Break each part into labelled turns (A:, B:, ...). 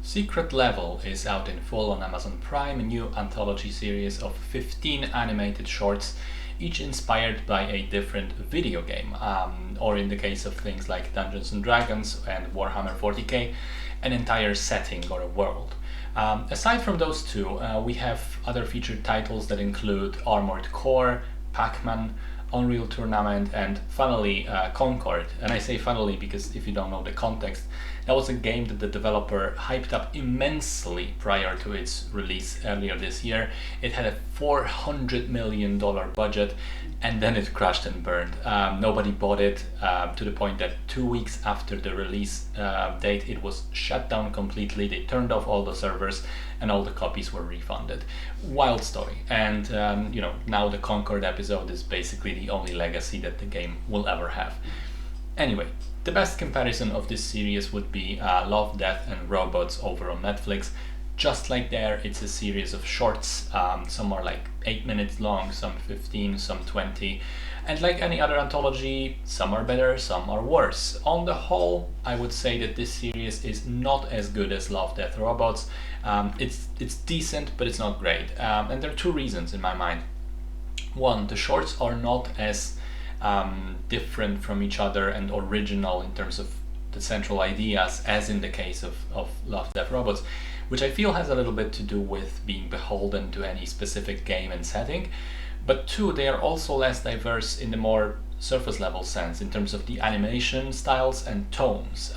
A: Secret Level is out in full on Amazon Prime, a new anthology series of 15 animated shorts, each inspired by a different video game, or in the case of things like Dungeons and Dragons and Warhammer 40k, an entire setting or a world. Aside from those two, we have other featured titles that include Armored Core, Pac-Man, Unreal Tournament, and funnily Concord. And I say funnily because if you don't know the context, that was a game that the developer hyped up immensely prior to its release earlier this year. It had a $400 million budget, and then it crashed and burned. Nobody bought it, to the point that 2 weeks after the release date, it was shut down completely. They turned off all the servers, and all the copies were refunded. Wild story. And now the Concord episode is basically the only legacy that the game will ever have. Anyway, the best comparison of this series would be Love, Death and Robots over on Netflix. Just like there, it's a series of shorts. Some are like 8 minutes long, some 15, some 20. And like any other anthology, some are better, some are worse. On the whole, I would say that this series is not as good as Love, Death, Robots. It's decent, but it's not great. And there are two reasons in my mind. One, the shorts are not as different from each other and original in terms of the central ideas as in the case of Love, Death, Robots, which I feel has a little bit to do with being beholden to any specific game and setting. But two, they are also less diverse in the more surface level sense in terms of the animation styles and tones.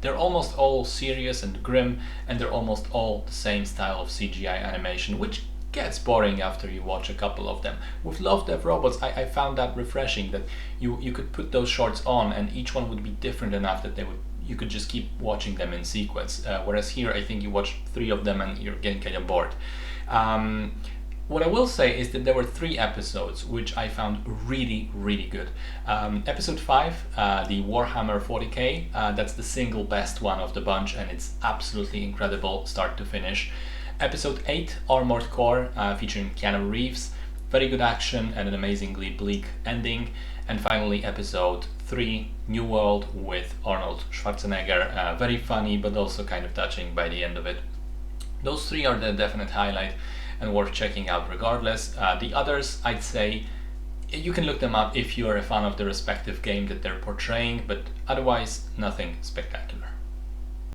A: They're almost all serious and grim, and they're almost all the same style of CGI animation, which gets boring after you watch a couple of them. With Love, Death, Robots, I found that refreshing, that you could put those shorts on and each one would be different enough that you could just keep watching them in sequence. Whereas here, I think you watch 3 of them and you're getting kind of bored. What I will say is that there were 3 episodes which I found really, really good. Episode 5, the Warhammer 40k, that's the single best one of the bunch, and it's absolutely incredible start to finish. Episode 8, Armored Core, featuring Keanu Reeves, very good action and an amazingly bleak ending. And finally, episode 3, New World with Arnold Schwarzenegger, very funny but also kind of touching by the end of it. Those 3 are the definite highlight and worth checking out regardless. The others, I'd say, you can look them up if you're a fan of the respective game that they're portraying, but otherwise, nothing spectacular.